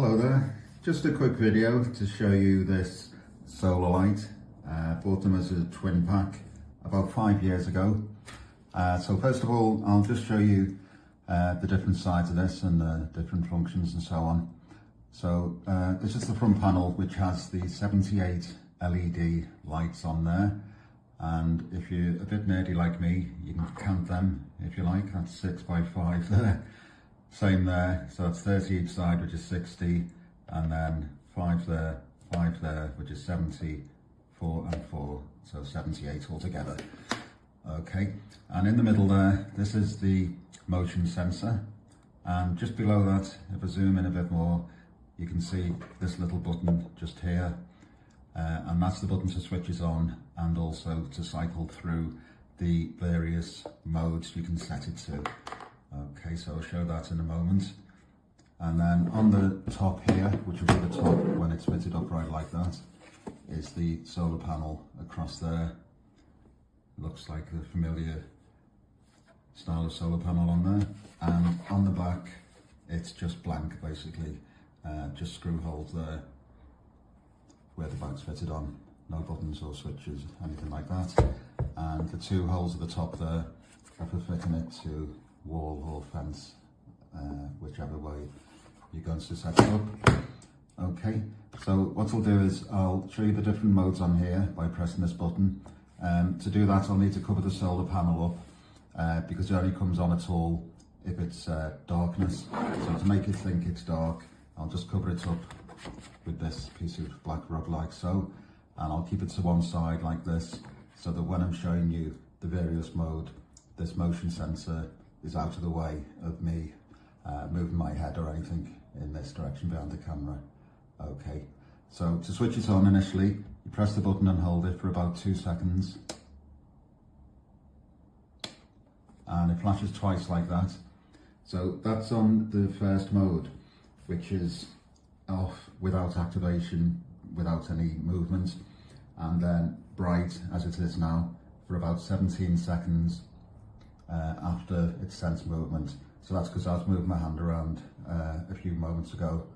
Hello there, just a quick video to show you this solar light. Bought them as a twin pack about 5 years ago. So first of all, I'll just show you the different sides of this and the different functions and so on. So this is the front panel, which has the 78 LED lights on there. And if you're a bit nerdy like me, you can count them if you like. That's 6 by 5 there. Same there, so that's 30 each side, which is 60, and then 5 there, which is 70, 4 and 4, so 78 altogether. Okay, and in the middle there, this is the motion sensor, and just below that, if I zoom in a bit more, you can see this little button just here, and that's the button to switch it on and also to cycle through the various modes you can set it to. Okay, so I'll show that in a moment. And then on the top here, which will be the top when it's fitted up right like that, is the solar panel across there. Looks like the familiar style of solar panel on there. And on the back, it's just blank basically, just screw holes there where the back's fitted on. No buttons or switches, anything like that. And the 2 holes at the top there are for fitting it to wall or fence, whichever way you're going to set it up. Okay, so what I'll do is I'll show you the different modes on here by pressing this button. To do that, I'll need to cover the solar panel up because it only comes on at all if it's darkness. So to make it think it's dark, I'll just cover it up with this piece of black rug like so, and I'll keep it to one side like this, so that when I'm showing you the various mode, this motion sensor is out of the way of me moving my head or anything in this direction behind the camera. Okay, so to switch it on initially, you press the button and hold it for about 2 seconds. And it flashes twice like that. So that's on the first mode, which is off without activation, without any movement. And then bright, as it is now, for about 17 seconds after it sensed movement. So that's because I was moving my hand around a few moments ago.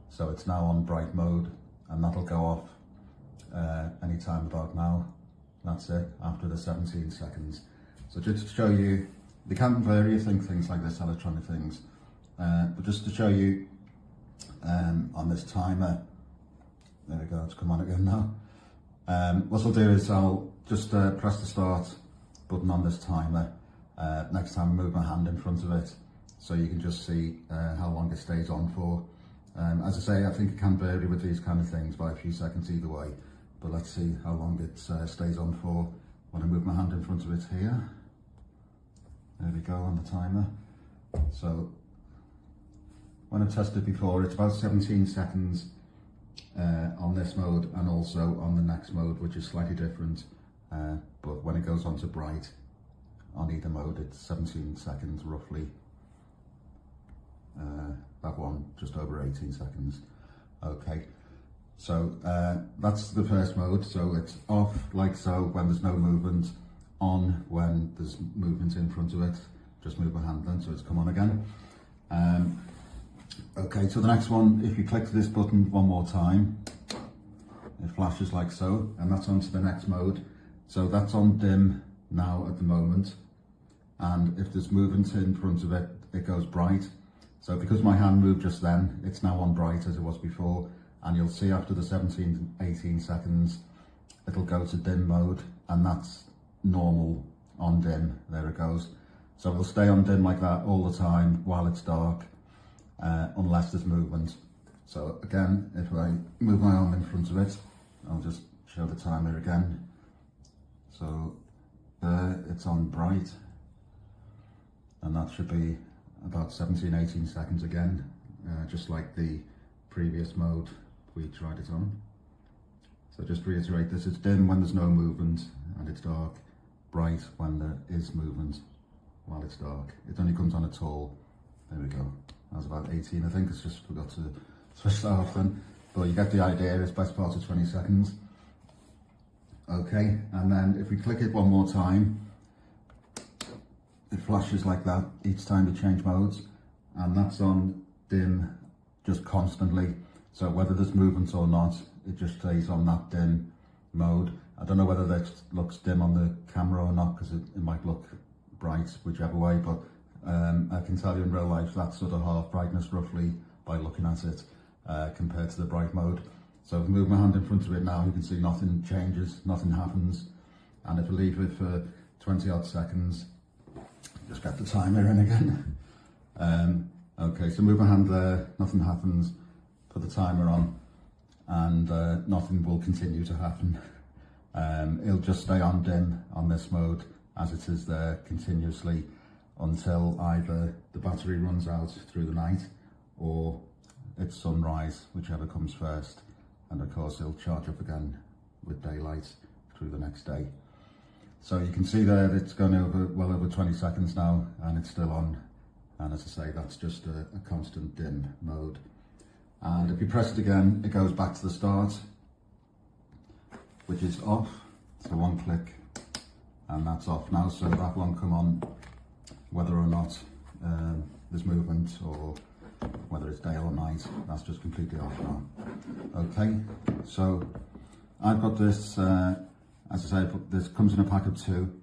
So it's now on bright mode, and that'll go off anytime about now. That's it, after the 17 seconds. So just to show you, they can vary things like this, electronic things. But just to show you on this timer, there we go, it's come on again now. What I'll do is I'll just press the start button on this timer next time I move my hand in front of it, so you can just see how long it stays on for. As I say, I think it can vary with these kind of things by a few seconds either way, but let's see how long it stays on for when I move my hand in front of it here. There we go on the timer. So when I've tested before, it's about 17 seconds on this mode, and also on the next mode, which is slightly different, but when it goes on to bright on either mode, it's 17 seconds roughly. That one just over 18 seconds. Okay, so that's the first mode. So it's off like so when there's no movement, on when there's movement in front of it. Just move my hand then, so it's come on again. Okay, so the next one, if you click this button one more time, it flashes like so, and that's on to the next mode. So that's on dim now at the moment, and if there's movement in front of it, it goes bright. So because my hand moved just then, it's now on bright as it was before, and you'll see after the 18 seconds, it'll go to dim mode, and that's normal on dim, there it goes. So it'll stay on dim like that all the time while it's dark, unless there's movement. So again, if I move my arm in front of it, I'll just show the timer again. So there, it's on bright, and that should be about 17-18 seconds again, just like the previous mode we tried it on. So just to reiterate, this is dim when there's no movement and it's dark, bright when there is movement while it's dark. It only comes on at all. There we go. That was about 18, I think. It's just forgot to switch that off then. But you get the idea, it's best part of 20 seconds. Okay, and then if we click it one more time, it flashes like that each time you change modes, and that's on dim just constantly. So whether there's movement or not, it just stays on that dim mode. I don't know whether that looks dim on the camera or not, because it might look bright whichever way, but I can tell you in real life that's sort of half brightness roughly by looking at it compared to the bright mode. So if I move my hand in front of it now, you can see nothing changes, nothing happens. And if I leave it for 20 odd seconds, just get the timer in again. Okay, so move my hand there, nothing happens, put the timer on, and nothing will continue to happen. It'll just stay on dim on this mode as it is there continuously until either the battery runs out through the night or it's sunrise, whichever comes first. And of course it'll charge up again with daylight through the next day. So you can see there that it's gone over well over 20 seconds now and it's still on. And as I say, that's just a constant dim mode. And if you press it again, it goes back to the start, which is off. So one click and that's off now. So that won't come on whether or not there's movement or whether it's day or night. That's just completely off now. Okay, so I've got this, as I say, this comes in a pack of 2.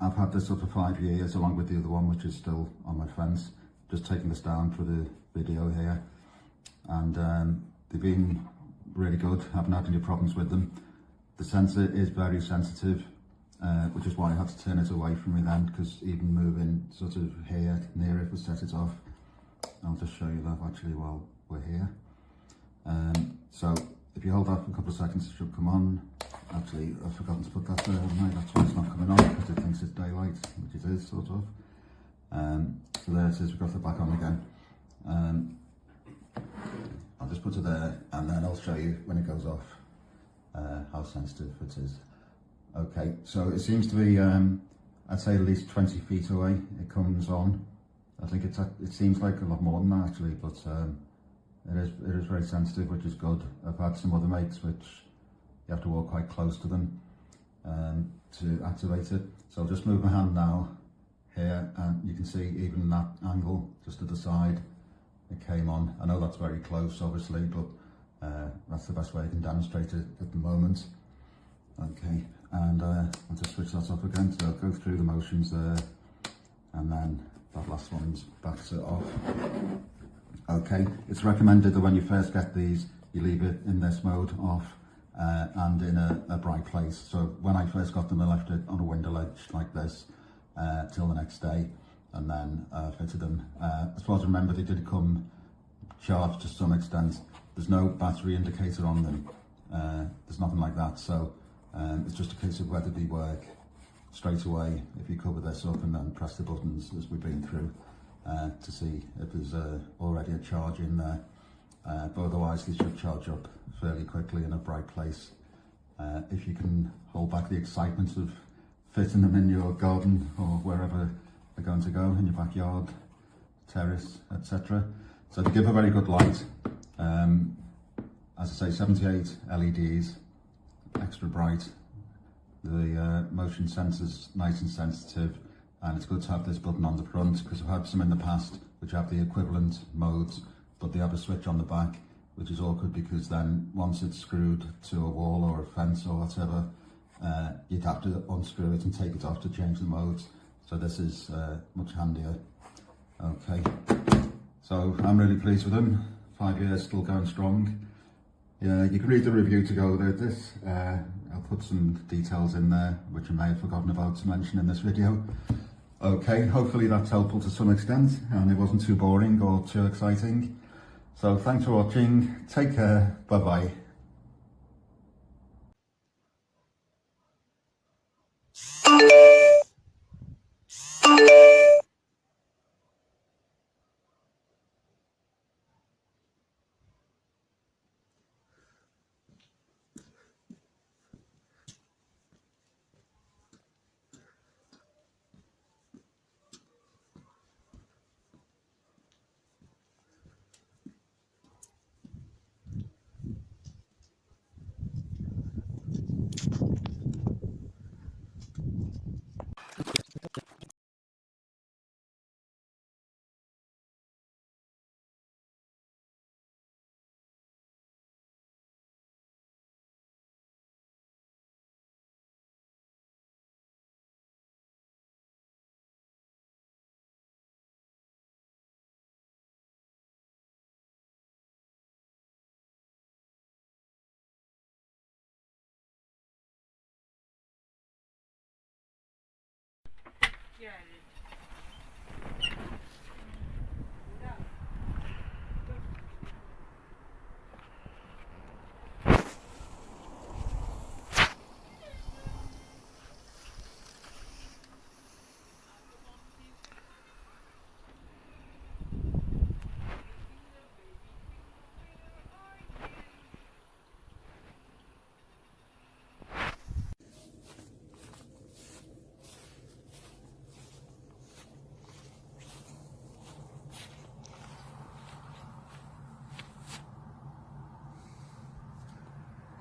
I've had this up for 5 years along with the other one, which is still on my fence. Just taking this down for the video here. And they've been really good, haven't had any problems with them. The sensor is very sensitive, which is why I had to turn it away from me then, because even moving sort of here near it will set it off. I'll just show you that actually while we're here. So if you hold that for a couple of seconds, it should come on. Actually, I've forgotten to put that there, haven't I? That's why it's not coming on, because it thinks it's daylight, which it is, sort of. So there it is, we've got it back on again. I'll just put it there, and then I'll show you when it goes off how sensitive it is. Okay, so it seems to be, I'd say at least 20 feet away it comes on. I think it seems like a lot more than that actually, but it is very sensitive, which is good. I've had some other mates which you have to walk quite close to them to activate it. So I'll just move my hand now here, and you can see even that angle just to the side, it came on. I know that's very close obviously, but that's the best way I can demonstrate it at the moment. Okay, and I'll just switch that off again, so I'll go through the motions there, and then that last one's backs it off. Okay, it's recommended that when you first get these, you leave it in this mode off and in a bright place. So when I first got them, I left it on a window ledge like this till the next day, and then fitted them. As far as I remember, they did come charged to some extent. There's no battery indicator on them. There's nothing like that. So it's just a case of whether they work straight away if you cover this up and then press the buttons as we've been through to see if there's already a charge in there. But otherwise they should charge up fairly quickly in a bright place. If you can hold back the excitement of fitting them in your garden or wherever they're going to go, in your backyard, terrace, etc. So to give a very good light, as I say, 78 LEDs, extra bright. The motion sensor's nice and sensitive, and it's good to have this button on the front, because I've had some in the past which have the equivalent modes, but they have a switch on the back, which is awkward because then once it's screwed to a wall or a fence or whatever, you'd have to unscrew it and take it off to change the modes. So this is much handier. Okay, so I'm really pleased with them. 5 years, still going strong. Yeah, you can read the review to go with this. I'll put some details in there which I may have forgotten about to mention in this video. Okay, hopefully that's helpful to some extent and it wasn't too boring or too exciting. So thanks for watching, take care, bye bye.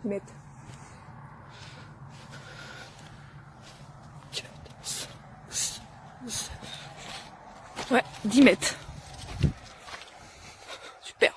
Mètres. Ouais, 10 mètres. Super.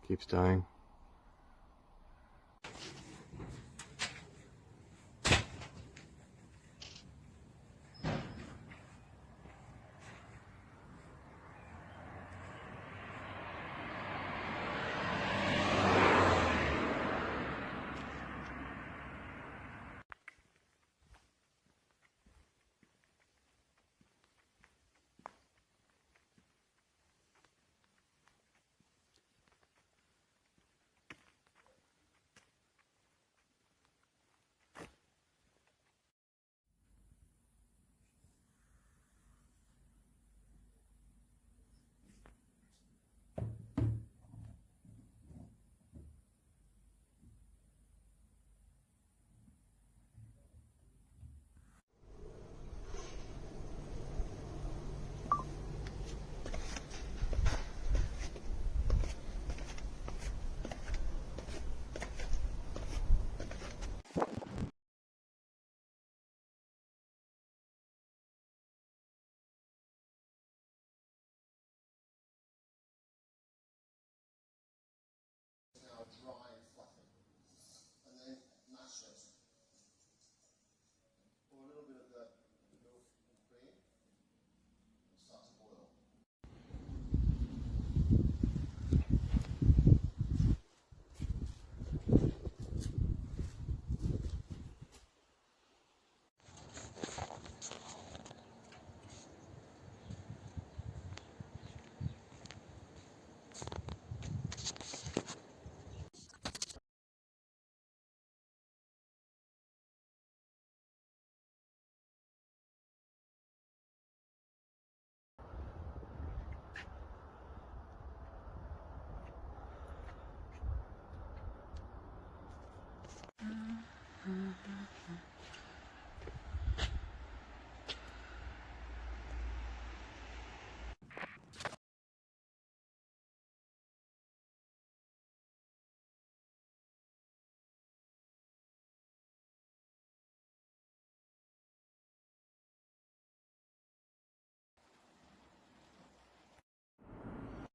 Keeps dying.